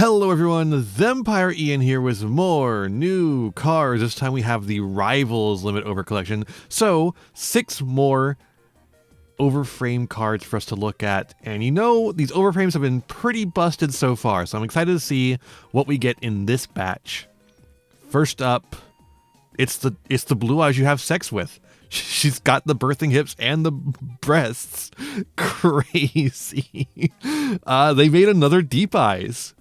Hello everyone, Thempire Ian here with more new cards. This time we have the Rivals Limit Over Collection. So, 6 more overframe cards for us to look at. And you know, these overframes have been pretty busted so far, so I'm excited to see what we get in this batch. First up, it's the Blue Eyes you have sex with. She's got the birthing hips and the breasts. Crazy. They made another Deep Eyes.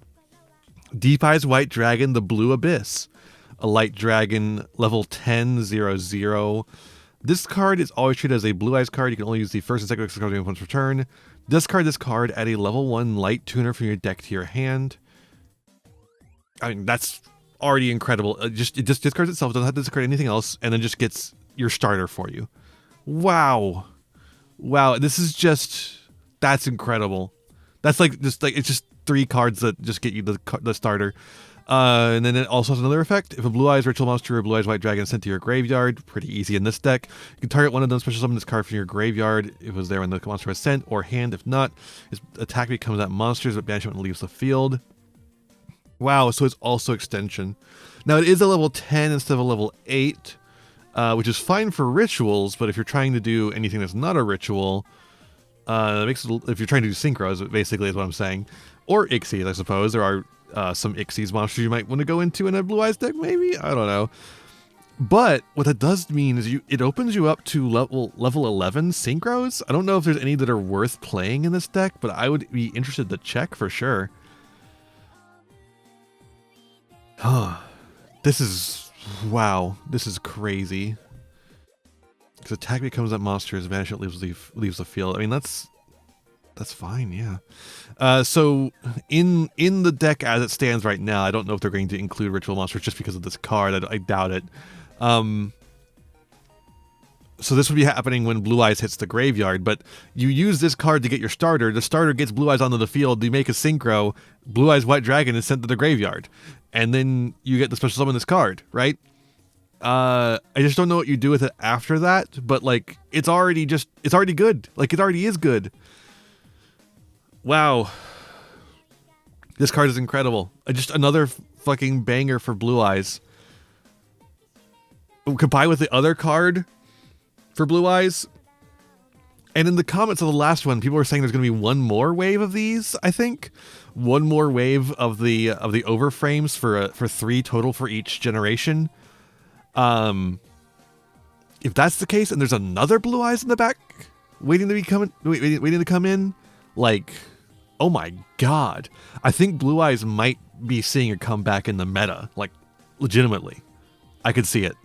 Deep Eyes White Dragon, the Blue Abyss. A Light Dragon, level 10/00. This card is always treated as a Blue Eyes card. You can only use the first and second extra card once per turn. Discard this card, add a level 1 Light Tuner from your deck to your hand. I mean, that's already incredible. It just discards itself, doesn't have to discard anything else, and then just gets your starter for you. Wow. Wow, this is just... that's incredible. That's like, it's just 3 cards that just get you the starter. And then it also has another effect. If a Blue Eyes Ritual Monster or Blue Eyes White Dragon is sent to your graveyard, pretty easy in this deck, you can target one of them, special summon this card from your graveyard if it was there when the monster was sent, or hand if not. Its attack becomes that monster's, but banishment leaves the field. Wow, so it's also extension. Now it is a level 10 instead of a level 8, which is fine for rituals, but if you're trying to do anything that's not a ritual, if you're trying to do synchros, basically is what I'm saying. Or Ixies, I suppose. There are some Ixies monsters you might want to go into in a Blue Eyes deck, maybe? I don't know. But what that does mean is it opens you up to level 11 synchros. I don't know if there's any that are worth playing in this deck, but I would be interested to check for sure. This is... wow. This is crazy. Because attack becomes that monster's banishment leaves the field. I mean, that's fine, yeah. So in the deck as it stands right now, I don't know if they're going to include ritual monsters just because of this card. I doubt it. So this would be happening when Blue Eyes hits the graveyard, but you use this card to get your starter. The starter gets Blue Eyes onto the field. You make a synchro. Blue Eyes White Dragon is sent to the graveyard, and then you get the special summon this card, right? I just don't know what you do with it after that, but like it's already good. Like it already is good. Wow. This card is incredible. Just another fucking banger for Blue Eyes. Combined with the other card for Blue Eyes. And in the comments of the last one, people were saying there's going to be one more wave of these, I think. One more wave of the overframes for 3 total for each generation. If that's the case, and there's another Blue Eyes in the back waiting to come in, like, oh my god. I think Blue Eyes might be seeing a comeback in the meta, like, legitimately. I could see it.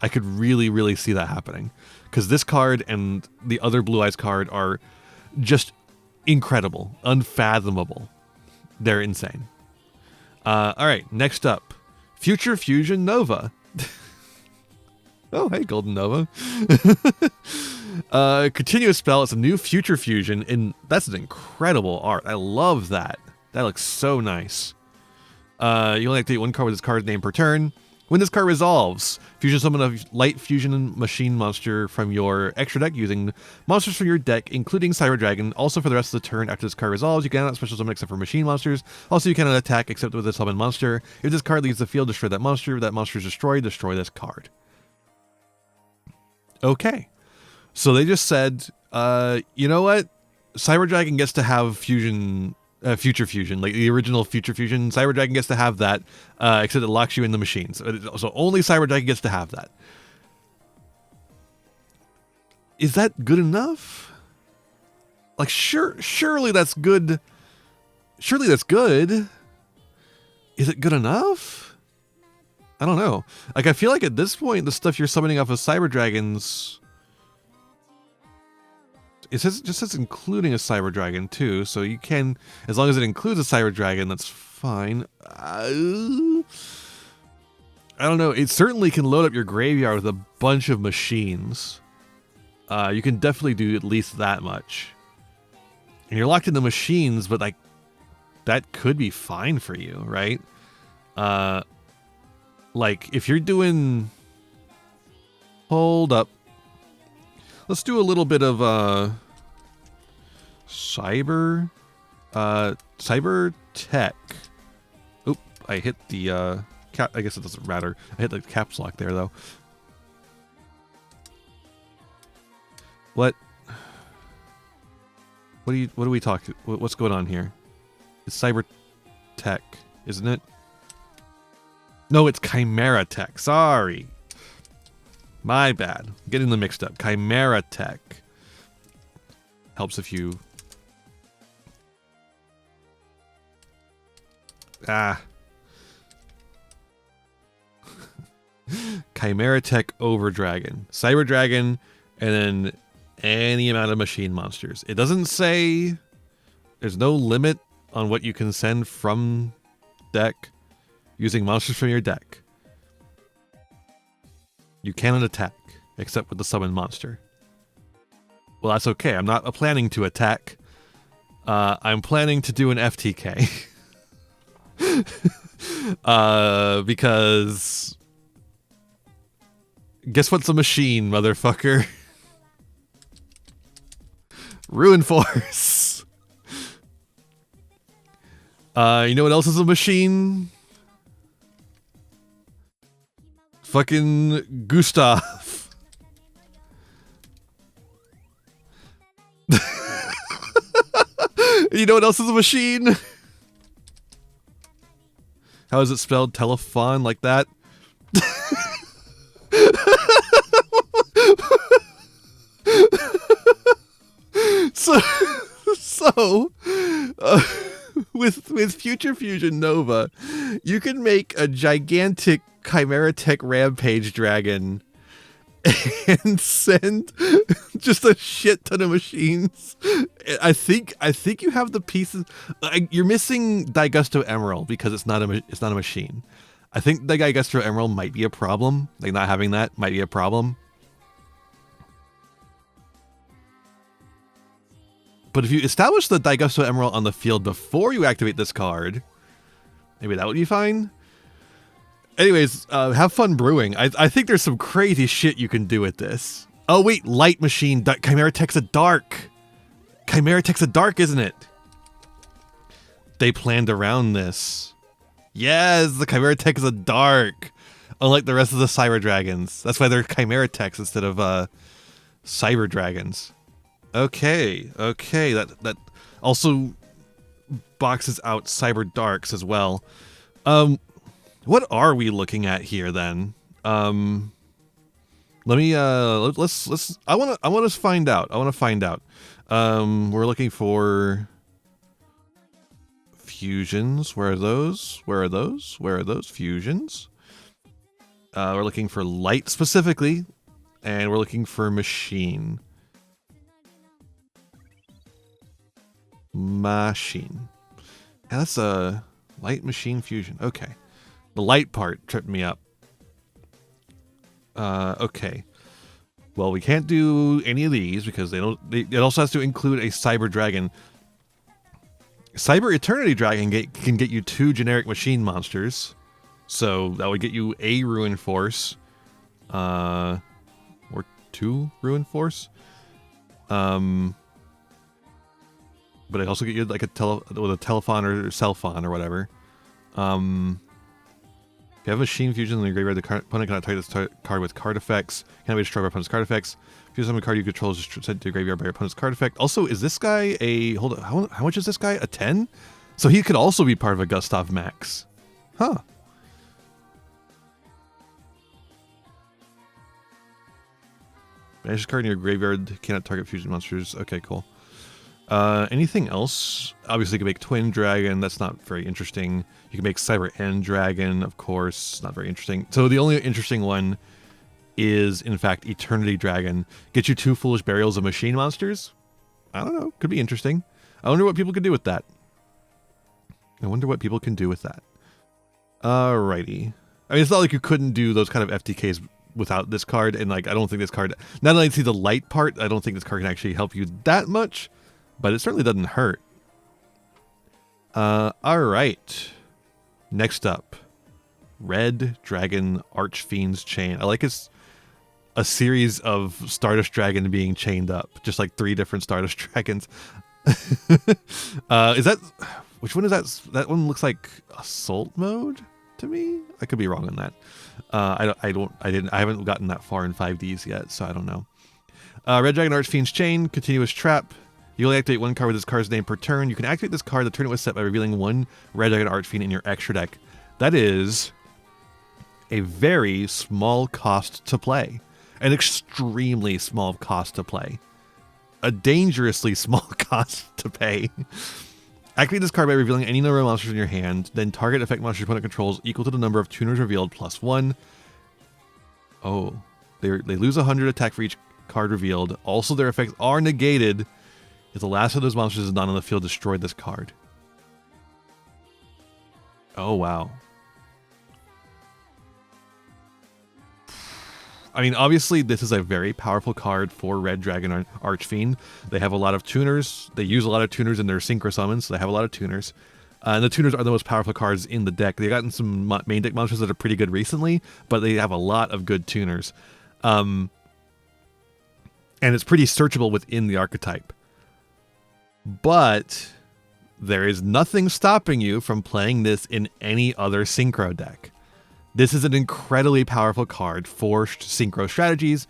I could really, really see that happening. Because this card and the other Blue Eyes card are just incredible, unfathomable. They're insane. Alright, next up. Future Fusion Nova. Oh, hey, Golden Nova. Continuous spell. It's a new Future Fusion, and that's an incredible art. I love that. That looks so nice. You only activate 1 card with this card's name per turn. When this card resolves, fusion summon a light fusion machine monster from your extra deck using monsters from your deck, including Cyber Dragon. Also, for the rest of the turn after this card resolves, you cannot special summon except for machine monsters. Also, you cannot attack except with a summon monster. If this card leaves the field, destroy that monster. If that monster is destroyed, destroy this card. Okay. So they just said, you know what? Cyber Dragon gets to have fusion... Future Fusion, like the original Future Fusion. Cyber Dragon gets to have that, except it locks you in the machines. So only Cyber Dragon gets to have that. Is that good enough? Like, surely that's good. Surely that's good. Is it good enough? I don't know. Like, I feel like at this point, the stuff you're summoning off of Cyber Dragons... it just says including a Cyber Dragon too, so you can, as long as it includes a Cyber Dragon, that's fine. I don't know. It certainly can load up your graveyard with a bunch of machines. You can definitely do at least that much. And you're locked in the machines, but like that could be fine for you, right? Like if you're doing... hold up. Let's do a little bit of cyber tech. I hit the cap. I guess it doesn't matter. I hit the caps lock there though. What? What are we talking? What's going on here? It's cyber tech, isn't it? No, it's Chimera Tech. Sorry. My bad. I'm getting them mixed up. Chimera Tech. Helps if you... Ah. Chimera Tech over Dragon. Cyber Dragon, and then any amount of machine monsters. It doesn't say... There's no limit on what you can send from deck using monsters from your deck. You cannot attack, except with the summon monster. Well, that's okay. I'm not planning to attack. I'm planning to do an FTK. Because... Guess what's a machine, motherfucker? Ruin Force! You know what else is a machine? Fucking Gustav. You know what else is a machine? How is it spelled? Telephone, like that? So, with Future Fusion Nova, you can make a gigantic Chimera Tech Rampage Dragon and send just a shit ton of machines. I think you have the pieces. You're missing Daigusto Emerald because it's not a machine. I think the Daigusto Emerald might be a problem. Like, not having that might be a problem. But if you establish the Daigusto Emerald on the field before you activate this card, maybe that would be fine. Anyways, have fun brewing. I think there's some crazy shit you can do with this. Oh wait, Light Machine, Chimera Tech's a dark. Chimera Tech's a dark, isn't it? They planned around this. Yes, the Chimera Tech is a dark. Unlike the rest of the Cyber Dragons. That's why they're Chimera Techs instead of Cyber Dragons. Okay, that also boxes out Cyber Darks as well. What are we looking at here then? Let me let's I want to find out. We're looking for fusions. Where are those? Where are those fusions? We're looking for light specifically, and we're looking for machine. Machine. Yeah, that's a light machine fusion. Okay. The light part tripped me up. Okay. Well, we can't do any of these because it also has to include a Cyber Dragon. Cyber Eternity Dragon can get you 2 generic machine monsters. So that would get you a Ruin Force. Or 2 Ruin Force. But I also get you like with a telephone or cellphone or whatever. If you have machine fusion in your graveyard, the opponent cannot target this card with card effects. Cannot be destroyed by opponent's card effects. If you summon a card you control is sent to your graveyard by your opponent's card effect. Also, is this guy a... Hold on, how much is this guy? A 10? So he could also be part of a Gustav Max. Huh. Banish this card in your graveyard. Cannot target fusion monsters. Okay, cool. Anything else? Obviously, you can make Twin Dragon. That's not very interesting. You can make Cyber End Dragon, of course. Not very interesting. So the only interesting one is, in fact, Eternity Dragon. Get you 2 Foolish Burials of machine monsters? I don't know. Could be interesting. I wonder what people could do with that. Alrighty. I mean, it's not like you couldn't do those kind of FTKs without this card. And, like, I don't think this card... Now that I see the light part, I don't think this card can actually help you that much. But it certainly doesn't hurt. Alright. Next up. Red Dragon Archfiend's Chain. I like it's a series of Stardust Dragon being chained up. Just like 3 different Stardust Dragons. Is that... which one is that? That one looks like assault mode to me. I could be wrong on that. I haven't gotten that far in 5Ds yet, so I don't know. Red Dragon Archfiend's Chain, Continuous Trap. You only activate one card with this card's name per turn. You can activate this card the turn it was set by revealing one Red Dragon Archfiend in your extra deck. That is a very small cost to play. An extremely small cost to play. A dangerously small cost to pay. Activate this card by revealing any number of monsters in your hand, then target effect monster your opponent controls equal to the number of tuners revealed plus 1. Oh, they lose 100 attack for each card revealed. Also, their effects are negated if the last of those monsters is not on the field. Destroy this card. Oh, wow. I mean, obviously, this is a very powerful card for Red Dragon Archfiend. They have a lot of tuners. They use a lot of tuners in their Synchro summons, so they have a lot of tuners. And the tuners are the most powerful cards in the deck. They've gotten some main deck monsters that are pretty good recently, but they have a lot of good tuners. And it's pretty searchable within the archetype. But there is nothing stopping you from playing this in any other Synchro deck. This is an incredibly powerful card for Synchro strategies,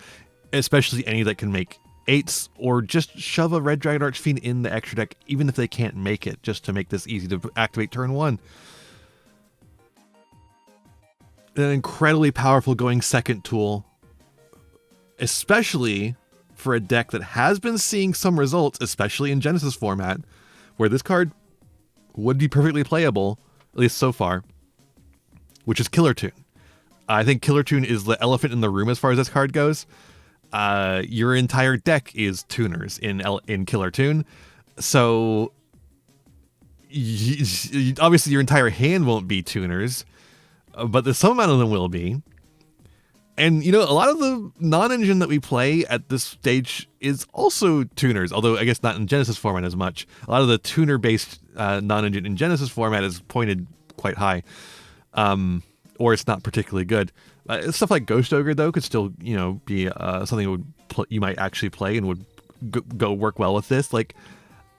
especially any that can make 8s, or just shove a Red Dragon Archfiend in the extra deck, even if they can't make it, just to make this easy to activate turn 1. An incredibly powerful going second tool, especially for a deck that has been seeing some results, especially in Genesis format, where this card would be perfectly playable, at least so far, which is Killer Tune. I think Killer Tune is the elephant in the room as far as this card goes. Your entire deck is tuners in Killer Tune, so obviously your entire hand won't be tuners, but some amount of them will be. And, you know, a lot of the non-engine that we play at this stage is also tuners, although I guess not in Genesis format as much. A lot of the tuner-based non-engine in Genesis format is pointed quite high, or it's not particularly good. Stuff like Ghost Ogre, though, could still, you know, be something that you might actually play and would go work well with this. Like,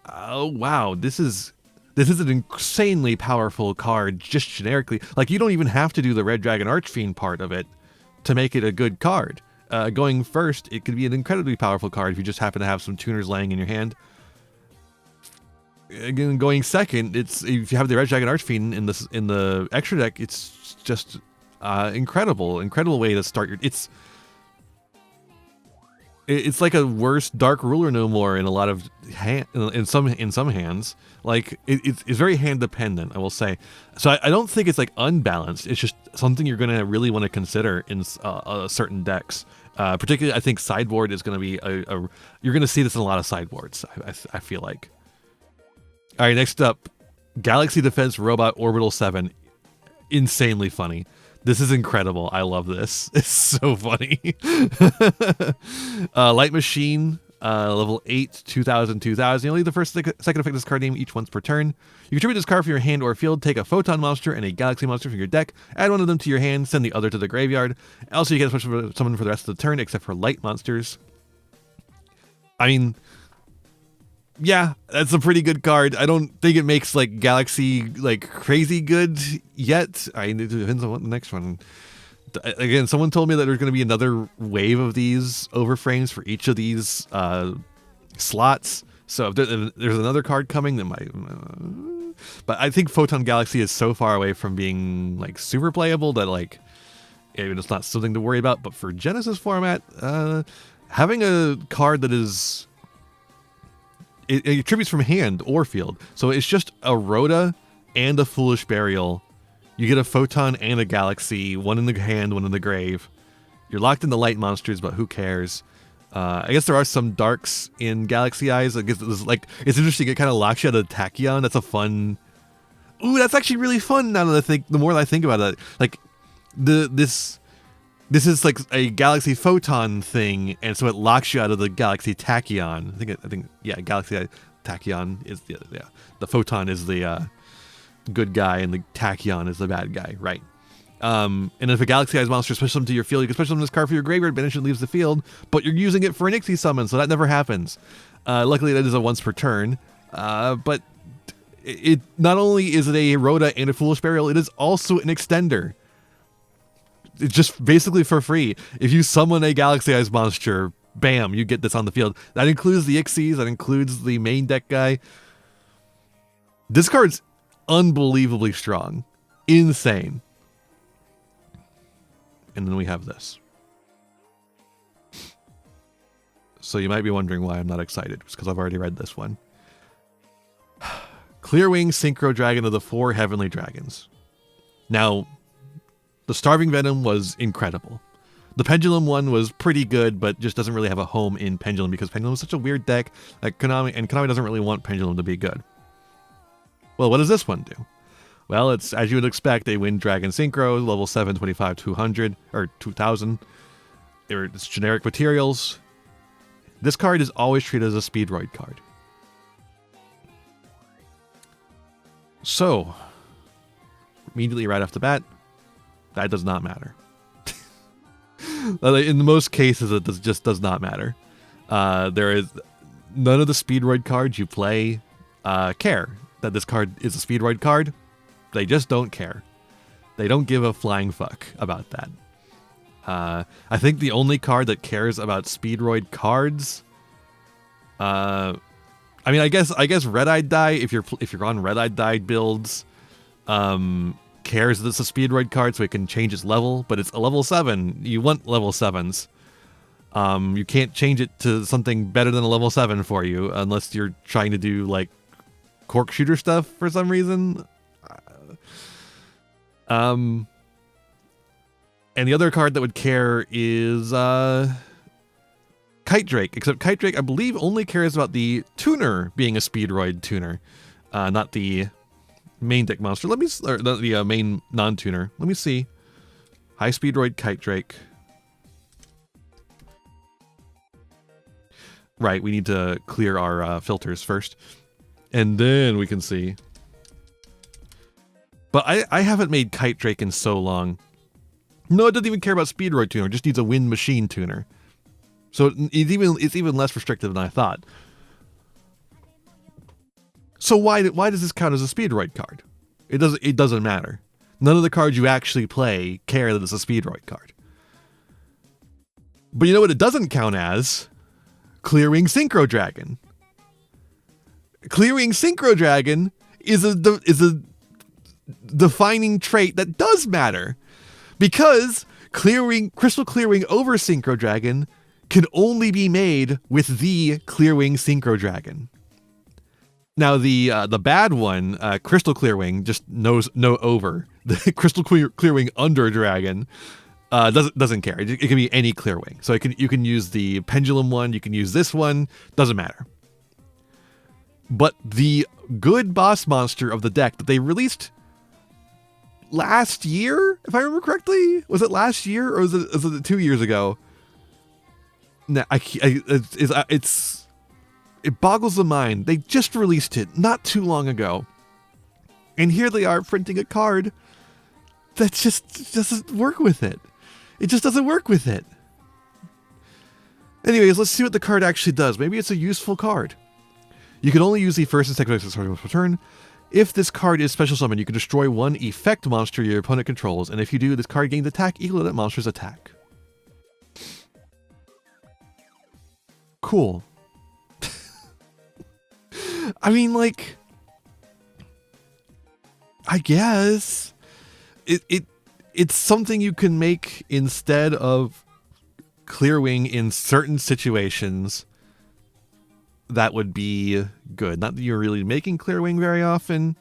oh, wow, this is an insanely powerful card, just generically. Like, you don't even have to do the Red Dragon Archfiend part of it to make it a good card. Going first, it could be an incredibly powerful card if you just happen to have some tuners laying in your hand. Again, going second, it's if you have the Red Dragon Archfiend in the extra deck, it's just incredible way to start your. It's like a worse Dark Ruler No More in a lot of in some hands. Like it's very hand dependent, I will say. So I don't think it's like unbalanced. It's just something you're gonna really want to consider in certain decks. Particularly, I think sideboard is gonna be you're gonna see this in a lot of sideboards. I feel like. All right, next up, Galaxy Defense Robot Orbital 7. Insanely funny. This is incredible. I love this. It's so funny. Light Machine, level 8, 2000. You only the first second effect this card name each once per turn. You contribute this card from your hand or field, take a Photon monster and a Galaxy monster from your deck, add one of them to your hand, send the other to the graveyard. Also, you get a special summon for the rest of the turn, except for light monsters. I mean, yeah, that's a pretty good card. I don't think it makes like Galaxy like crazy good yet. It depends on what the next one. Again, someone told me that there's going to be another wave of these overframes for each of these slots. So if there's another card coming, that might. But I think Photon Galaxy is so far away from being like super playable that like it's not something to worry about. But for Genesis format, having a card that is it attributes from hand or field, so it's just a Rhoda and a Foolish Burial. You get a Photon and a Galaxy, one in the hand, one in the grave. You're locked into light monsters, but who cares? I guess there are some darks in Galaxy Eyes. I guess it's interesting. It kind of locks you out of Tachyon. That's a fun. Ooh, that's actually really fun. Now that I think, the more that I think about it, like this is like a Galaxy Photon thing, and so it locks you out of the Galaxy Tachyon. I think yeah, Galaxy Tachyon is the Photon is the good guy and the Tachyon is the bad guy, right? And if a Galaxy Eyes monster special summon to your field, you can special summon this card for your graveyard, banish it, leaves the field, but you're using it for an Ixie summon, so that never happens. Luckily, that is a once per turn, but It not only is it a Rhoda and a Foolish Burial, it is also an extender. It's just basically for free. If you summon a Galaxy Eyes monster, bam, you get this on the field. That includes the Ixies, that includes the main deck guy. This card's unbelievably strong. Insane. And then we have this. So you might be wondering why I'm not excited. It's because I've already read this one. Clearwing Synchro Dragon of the 4 Heavenly Dragons. Now, the Starving Venom was incredible. The Pendulum one was pretty good, but just doesn't really have a home in Pendulum because Pendulum is such a weird deck that Konami doesn't really want Pendulum to be good. Well, what does this one do? Well, it's, as you would expect, a Wind Dragon Synchro, level 7, 25, 200, or 2000. It's generic materials. This card is always treated as a speedroid card. So, immediately right off the bat, that does not matter. In most cases, it just does not matter. There is none of the speedroid cards you play care that this card is a speedroid card. They just don't care. They don't give a flying fuck about that. I think the only card that cares about speedroid cards, I mean, I guess Red-Eyed Die, if you're on Red-Eyed Die builds, cares that it's a speedroid card so it can change its level, but it's a level 7. You want level 7s. You can't change it to something better than a level 7 for you unless you're trying to do like cork shooter stuff for some reason. And the other card that would care is Kite Drake, except Kite Drake, I believe, only cares about the tuner being a speedroid tuner, not the main deck monster. Let me, or the main non-tuner. Let me see. High speedroid Kite Drake. Right, we need to clear our filters first, and then we can see. But I haven't made Kite Drake in so long. No, it doesn't even care about speedroid tuner. It just needs a wind machine tuner. So it's even less restrictive than I thought. So why does this count as a speedroid card? It doesn't matter. None of the cards you actually play care that it's a speedroid card. But you know what it doesn't count as? Clearwing Synchro Dragon. Clearwing Synchro Dragon is a defining trait that does matter, because crystal clearing over Synchro Dragon can only be made with the Clearwing Synchro Dragon. Now the bad one, Crystal Clearwing, just knows no over. The Crystal Clearwing under Dragon doesn't care. It can be any Clearwing. So you can use the Pendulum one, you can use this one, doesn't matter. But the good boss monster of the deck that they released last year, if I remember correctly, was it last year or was it 2 years ago? No, it boggles the mind. They just released it not too long ago, and here they are printing a card that just doesn't work with it. It just doesn't work with it. Anyways, let's see what the card actually does. Maybe it's a useful card. You can only use the first and second exercise per turn. If this card is special summon, you can destroy one effect monster your opponent controls, and if you do, this card gains attack equal to that monster's attack. Cool. I mean, like, I guess it's something you can make instead of Clearwing in certain situations that would be good. Not that you're really making Clearwing very often.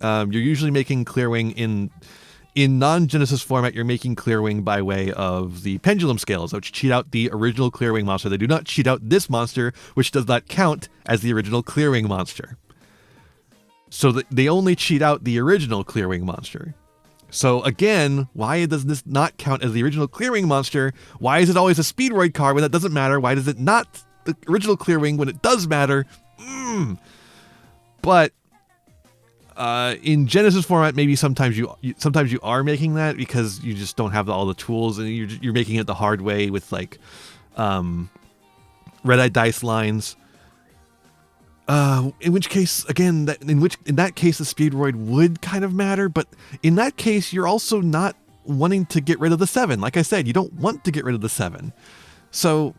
You're usually making Clearwing in non-Genesis format. You're making Clearwing by way of the Pendulum Scales, which cheat out the original Clearwing monster. They do not cheat out this monster, which does not count as the original Clearwing monster. So they only cheat out the original Clearwing monster. So again, why does this not count as the original Clearwing monster? Why is it always a speedroid card when that doesn't matter? Why does it not the original Clearwing when it does matter? But in Genesis format, maybe sometimes you are making that because you just don't have all the tools, and you're making it the hard way with like red-eye dice lines. In which case, again, in that case, the speedroid would kind of matter. But in that case, you're also not wanting to get rid of the 7. Like I said, you don't want to get rid of the 7. So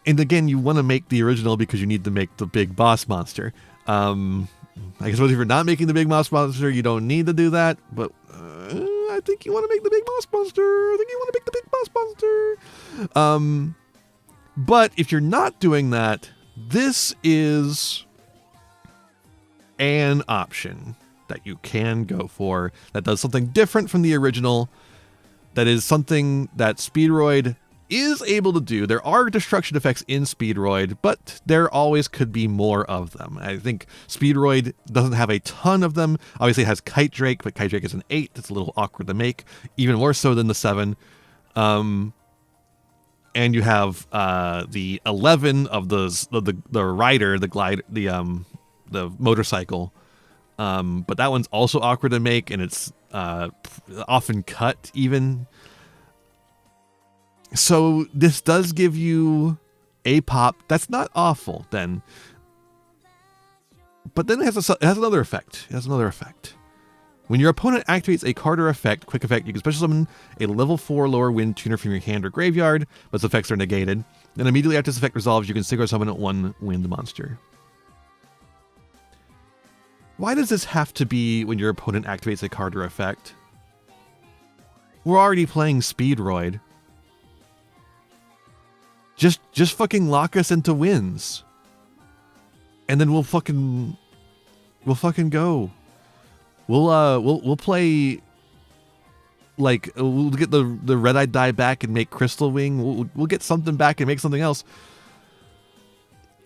and again, you want to make the original because you need to make the big boss monster. I guess if you're not making the big boss monster, you don't need to do that. But I think you want to make the big boss monster. I think you want to make the big boss monster. But if you're not doing that, this is an option that you can go for that does something different from the original. That is something that Speedroid is able to do. There are destruction effects in Speedroid, but there always could be more of them. I think Speedroid doesn't have a ton of them. Obviously it has Kite Drake, but Kite Drake is an 8. It's a little awkward to make, even more so than the 7. And you have the 11 of the rider, the glide, the motorcycle. But that one's also awkward to make, and it's often cut even. So this does give you a pop. That's not awful then. But then it has another effect. It has another effect. When your opponent activates a card or effect, quick effect, you can special summon a level 4 lower wind tuner from your hand or graveyard, but its effects are negated. Then immediately after this effect resolves, you can synchro summon 1 wind monster. Why does this have to be when your opponent activates a card or effect? We're already playing Speedroid. Just fucking lock us into wins. And then we'll fucking go. We'll play, like, we'll get the red-eyed die back and make Crystal Wing. We'll get something back and make something else.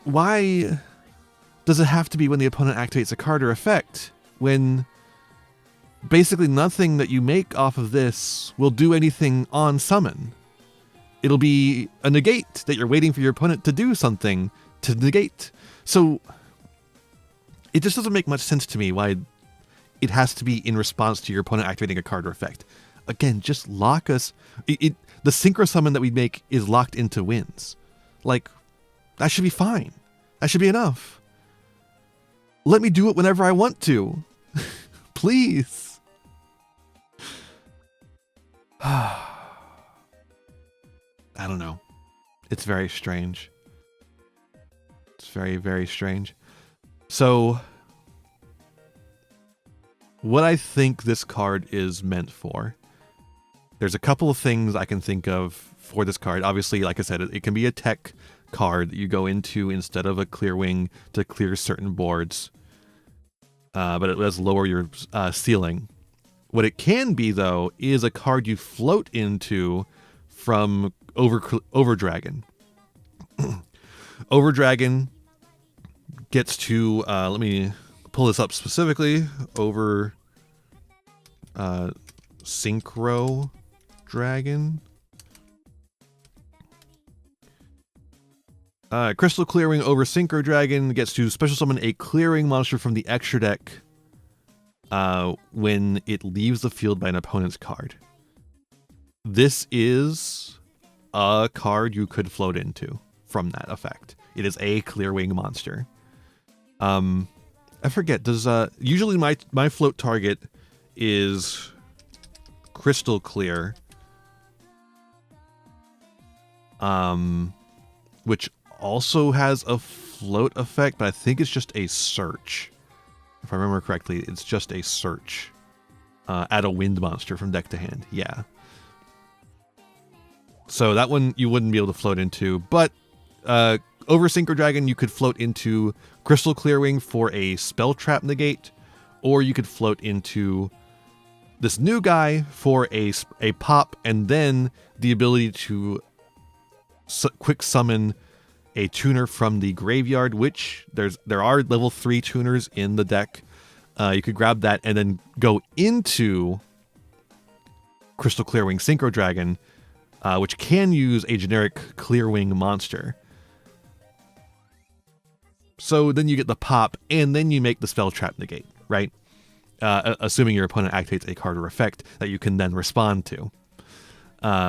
Why does it have to be when the opponent activates a card or effect, when basically nothing that you make off of this will do anything on summon? It'll be a negate that you're waiting for your opponent to do something to negate. So it just doesn't make much sense to me why it has to be in response to your opponent activating a card or effect. Again, just lock us. The synchro summon that we make is locked into wins. Like, that should be fine. That should be enough. Let me do it whenever I want to. Please. I don't know. It's very strange. It's very, very strange. So, what I think this card is meant for. There's a couple of things I can think of for this card. Obviously, like I said, it can be a tech card that you go into instead of a clear wing to clear certain boards. But it does lower your ceiling. What it can be, though, is a card you float into from Overdragon. Overdragon gets to, let me pull this up specifically, Synchro Dragon. Crystal Clearing over Synchro Dragon gets to special summon a clearing monster from the extra deck when it leaves the field by an opponent's card. This is a card you could float into from that effect. It is a clear-wing monster. I forget, does usually my float target is Crystal Clear, which also has a float effect, but I think it's just a search. If I remember correctly, it's just a search. Add a wind monster from deck to hand. Yeah. So that one you wouldn't be able to float into, but over Synchro Dragon, you could float into Crystal Clearwing for a spell trap negate, or you could float into this new guy for a pop, and then the ability to quick summon a tuner from the graveyard, which there are level 3 tuners in the deck. You could grab that and then go into Crystal Clearwing Synchro Dragon, which can use a generic Clearwing monster. So then you get the pop, and then you make the spell trap negate, right? Assuming your opponent activates a card or effect that you can then respond to.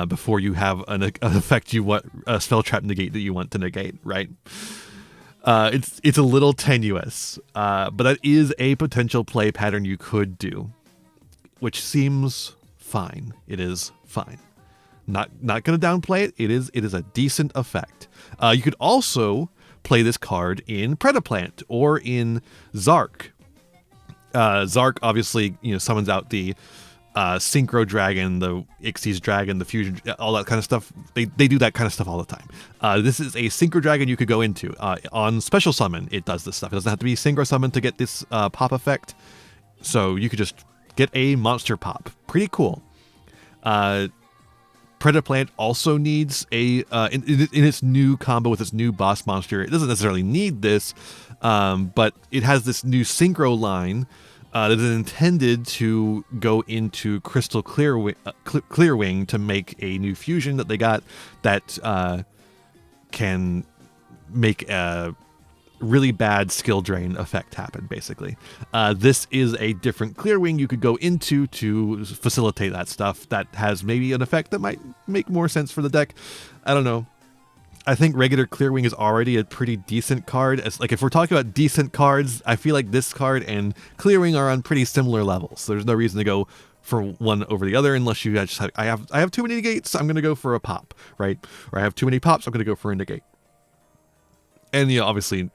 before you have an effect you want, a spell trap negate that you want to negate, right? It's a little tenuous, but that is a potential play pattern you could do, which seems fine. It is fine. Not going to downplay it. It is a decent effect. You could also play this card in Predaplant or in Zark. Zark obviously, summons out the Synchro Dragon, the Ixies Dragon, the Fusion, all that kind of stuff. They do that kind of stuff all the time. This is a Synchro Dragon you could go into. On Special Summon, it does this stuff. It doesn't have to be Synchro Summon to get this pop effect. So you could just get a monster pop. Pretty cool. Predaplant also needs a in its new combo with its new boss monster. It doesn't necessarily need this, but it has this new Synchro line that is intended to go into Crystal Clearwing to make a new fusion that they got that can make a really bad skill drain effect happen, basically. This is a different Clearwing you could go into to facilitate that stuff that has maybe an effect that might make more sense for the deck. I don't know. I think regular Clearwing is already a pretty decent card. If we're talking about decent cards, I feel like this card and Clearwing are on pretty similar levels. There's no reason to go for one over the other unless you just have, I have too many negates, I'm going to go for a pop, right? Or I have too many pops, I'm going to go for a negate. And obviously,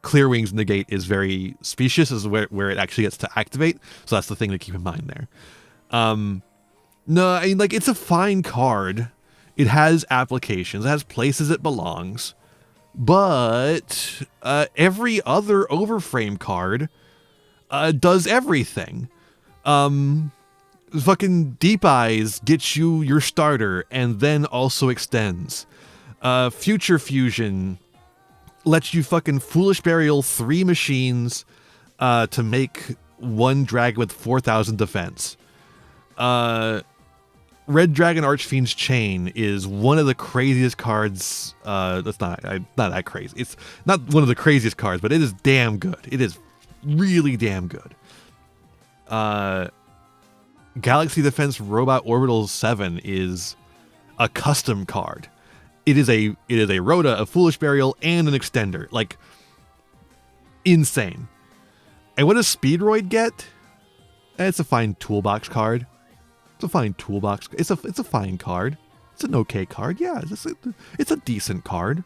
Clearwing's negate is very specious, is where it actually gets to activate. So that's the thing to keep in mind there. No, I mean, it's a fine card. It has applications. It has places it belongs. But every other Overframe card does everything. Fucking Deep Eyes gets you your starter and then also extends. Future Fusion lets you fucking Foolish Burial 3 machines to make one dragon with 4,000 defense. Red Dragon Archfiend's Chain is one of the craziest cards. That's not that crazy. It's not one of the craziest cards, but it is damn good. It is really damn good. Galaxy Defense Robot Orbital 7 is a custom card. It is a Rhoda, a Foolish Burial, and an Extender. Insane. And what does Speedroid get? It's a fine toolbox card. It's a fine toolbox. It's a fine card. It's an okay card. Yeah, it's a decent card.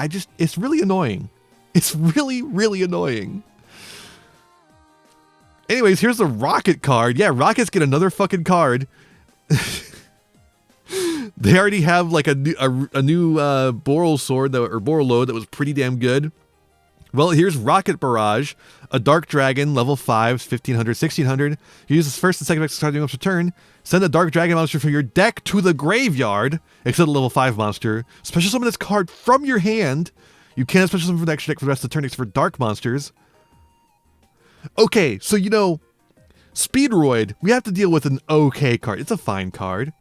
It's really annoying. It's really, really annoying. Anyways, here's the Rokket card. Yeah, Rockets get another fucking card. They already have a new Boral sword or Boral load that was pretty damn good. Well, here's Rokket Barrage, a Dark Dragon, level 5, 1500, 1600. You use this first and second effects card during your turn. Send a Dark Dragon monster from your deck to the graveyard, except a level 5 monster. Special summon this card from your hand. You can't special summon from the extra deck for the rest of the turn except for dark monsters. Okay, so Speedroid, we have to deal with an okay card. It's a fine card.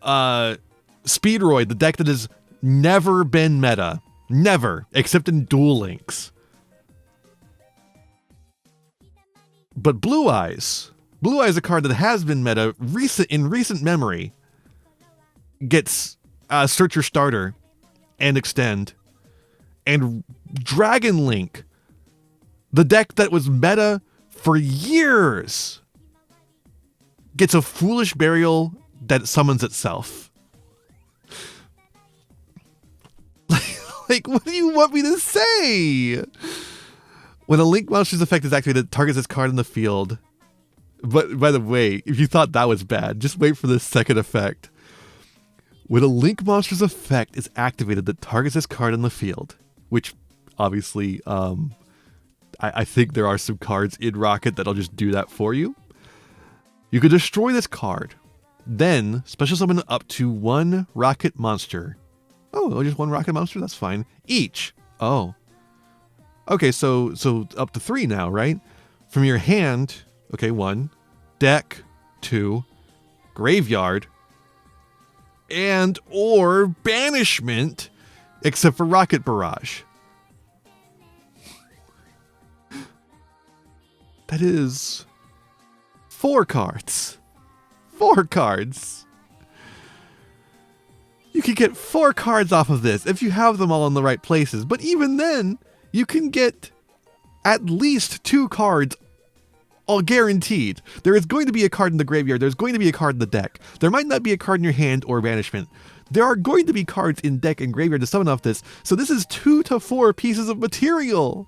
Speedroid, the deck that has never been meta. Never, except in Duel Links. But Blue Eyes, a card that has been meta in recent memory, gets Search Your Starter and Extend. And Dragon Link, the deck that was meta for years, gets a Foolish Burial that summons itself. What do you want me to say? When a Link monster's effect is activated, it targets this card in the field. But by the way, if you thought that was bad, just wait for the second effect. When a Link monster's effect is activated that targets this card in the field, which obviously, I think there are some cards in Rokket that'll just do that for you. You could destroy this card, then special summon up to one Rokket monster. Oh, just one Rokket monster? That's fine. Each. Oh. Okay, so up to 3 now, right? From your hand, okay, 1, deck, 2, graveyard, and or banishment, except for Rokket Barrage. That is 4 cards. 4 cards. You can get 4 cards off of this if you have them all in the right places. But even then, you can get at least 2 cards, all guaranteed. There is going to be a card in the graveyard. There's going to be a card in the deck. There might not be a card in your hand or banishment. There are going to be cards in deck and graveyard to summon off this. So this is 2 to 4 pieces of material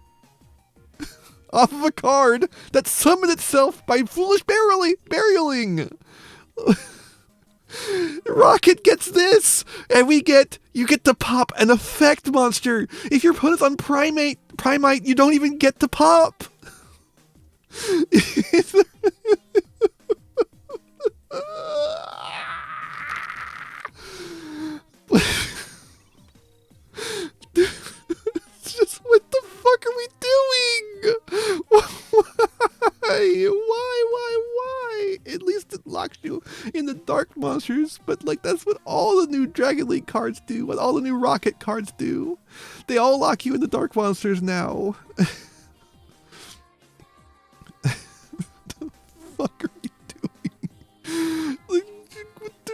off of a card that summoned itself by foolish burying. Rokket gets this, and you get to pop an effect monster. If your opponent's on Primate, you don't even get to pop. It's just, what the fuck are we doing? Why? At least it locks you in the dark monsters, but like that's what all the new Dragon League cards do, what all the new Rokket cards do. They all lock you in the dark monsters now. The fuck are we doing? Like, what the...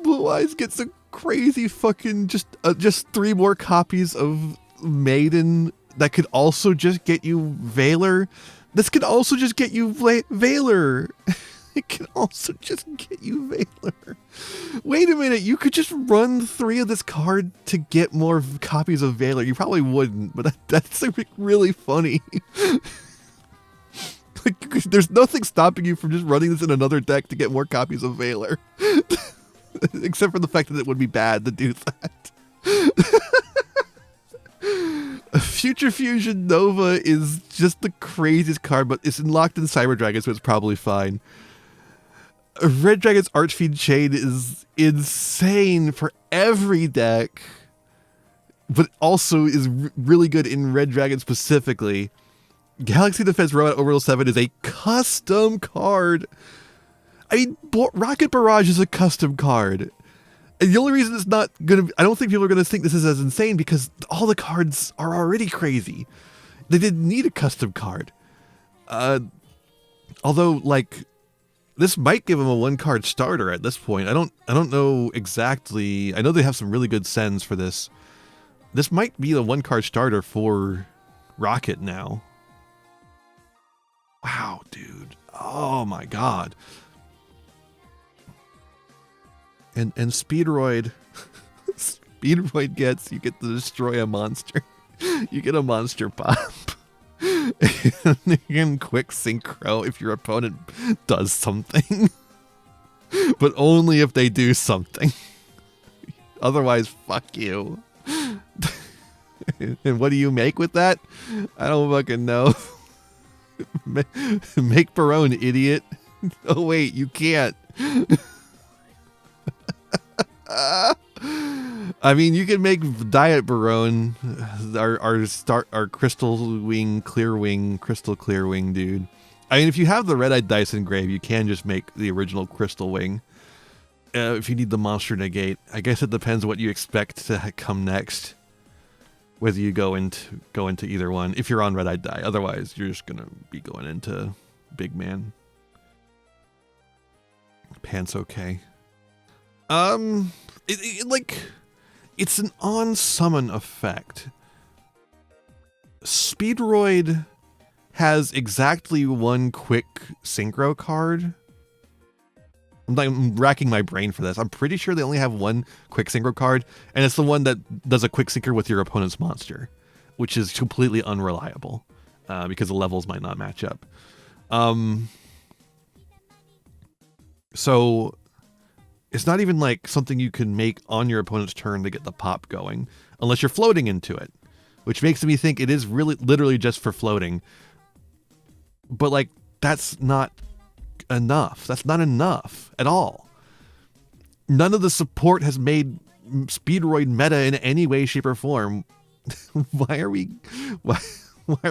Blue Eyes gets a crazy fucking just 3 more copies of Maiden that could also just get you Veiler. This could also just get you Veiler. It can also just get you Veiler. Wait a minute, you could just run 3 of this card to get more copies of Veiler. You probably wouldn't, but that's like really funny. Like, there's nothing stopping you from just running this in another deck to get more copies of Veiler. Except for the fact that it would be bad to do that. Future Fusion Nova is just the craziest card, but it's locked in Cyber Dragon, so it's probably fine. Red Dragon's Archfiend Chain is insane for every deck, but also is really good in Red Dragon specifically. Galaxy Defense Robot Orbital 7 is a custom card. I mean, Rokket Barrage is a custom card. And the only reason it's not going to... I don't think people are going to think this is as insane because all the cards are already crazy. They didn't need a custom card. Although, like, this might give them a 1-card starter at this point. I don't know exactly. I know they have some really good sends for this. This might be the 1-card starter for Rokket now. Wow, dude. Oh my god. And Speedroid, Speedroid gets, you get to destroy a monster. You get a monster pop. And you can quick synchro if your opponent does something. But only if they do something. Otherwise, fuck you. And what do you make with that? I don't fucking know. Make Barone, idiot. Oh wait, you can't. I mean, you can make Diet Barone, our Crystal Wing, Clear Wing, Crystal Clear Wing dude. I mean, if you have the Red-Eyed Dice engraved, you can just make the original Crystal Wing. If you need the monster negate, I guess it depends what you expect to come next. Whether you go into either one. If you're on Red-Eyed Die, otherwise you're just gonna be going into Big Man. Pants okay. It's an on-summon effect. Speedroid has exactly 1 quick synchro card. I'm racking my brain for this. I'm pretty sure they only have 1 quick synchro card, and it's the one that does a quick synchro with your opponent's monster, which is completely unreliable because the levels might not match up. So it's not even like something you can make on your opponent's turn to get the pop going, unless you're floating into it, which makes me think it is really literally just for floating. But like, that's not enough. That's not enough at all. None of the support has made Speedroid meta in any way, shape, or form. Why are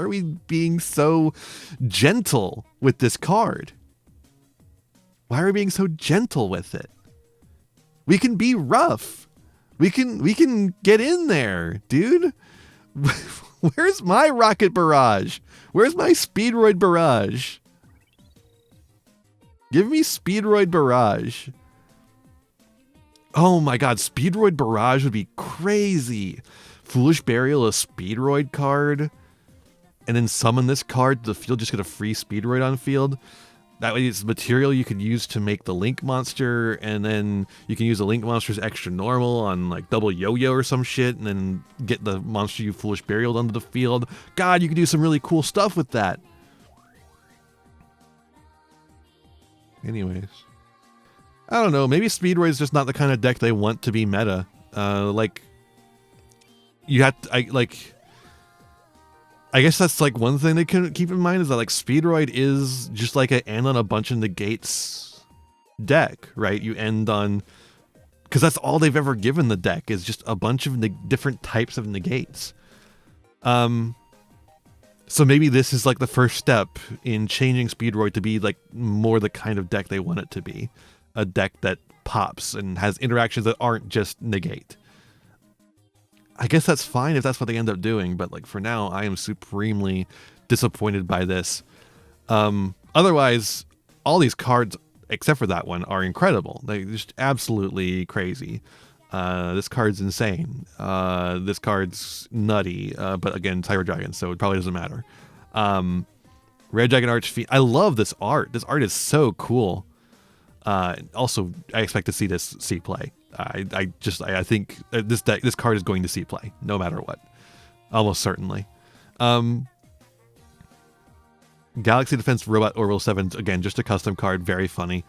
we being so gentle with this card? Why are we being so gentle with it? We can be rough. We can get in there, dude. Where's my Rokket Barrage? Where's my speedroid barrage? Give me speedroid barrage. Oh my god, speedroid barrage would be crazy. Foolish Burial, a speedroid card, and then summon this card to the field, just get a free speedroid on field. That way it's material you could use to make the Link monster, and then you can use the Link monster's extra normal on like double yo-yo or some shit, and then get the monster you Foolish Burial onto the field. God, you could do some really cool stuff with that. Anyways. I don't know, maybe Speedroid is just not the kind of deck they want to be meta. Like, you have to, I guess that's like one thing they can keep in mind is that like Speedroid is just like an end on a bunch of negates deck, right? You end on, because that's all they've ever given the deck is just a bunch of different types of negates. So maybe this is like the first step in changing Speedroid to be like more the kind of deck they want it to be. A deck that pops and has interactions that aren't just negate. I guess that's fine if that's what they end up doing, but like for now, I am supremely disappointed by this. Otherwise, all these cards, except for that one, are incredible. They're just absolutely crazy. This card's insane. This card's nutty, but again, Tyro Dragon, so it probably doesn't matter. Red Dragon Archfiend. I love this art. This art is so cool. Also, I expect to see this see play. I think this card is going to see play, no matter what. Almost certainly. Galaxy Defense Robot Orbital 7, again, just a custom card, very funny.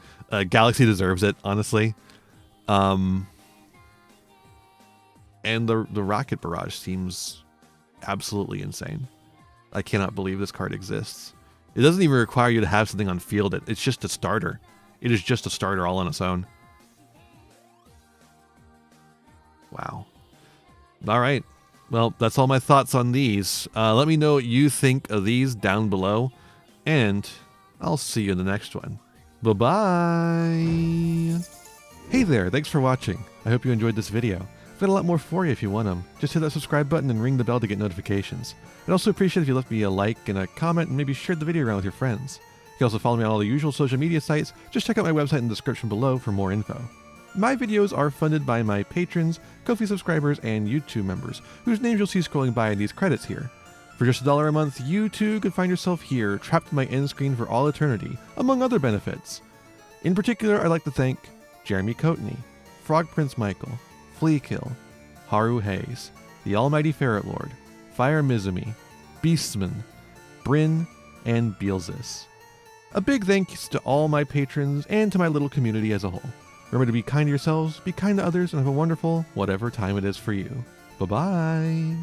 Galaxy deserves it, honestly. And the Rokket Barrage seems absolutely insane. I cannot believe this card exists. It doesn't even require you to have something on field. It's just a starter. It is just a starter all on its own. Wow. All right. Well, that's all my thoughts on these. Let me know what you think of these down below, and I'll see you in the next one. Bye-bye. Hey there, thanks for watching. I hope you enjoyed this video. I've got a lot more for you if you want them. Just hit that subscribe button and ring the bell to get notifications. I'd also appreciate if you left me a like and a comment and maybe shared the video around with your friends. You can also follow me on all the usual social media sites. Just check out my website in the description below for more info. My videos are funded by my patrons, Ko-fi subscribers, and YouTube members, whose names you'll see scrolling by in these credits here. For just $1 a month, you too could find yourself here, trapped in my end screen for all eternity, among other benefits. In particular, I'd like to thank Jeremy Coatney, Frog Prince Michael, Fleakill, Haru Hayes, the Almighty Ferret Lord, Fire Mizumi, Beastman, Bryn, and Beelzis. A big thanks to all my patrons and to my little community as a whole. Remember to be kind to yourselves, be kind to others, and have a wonderful whatever time it is for you. Bye-bye.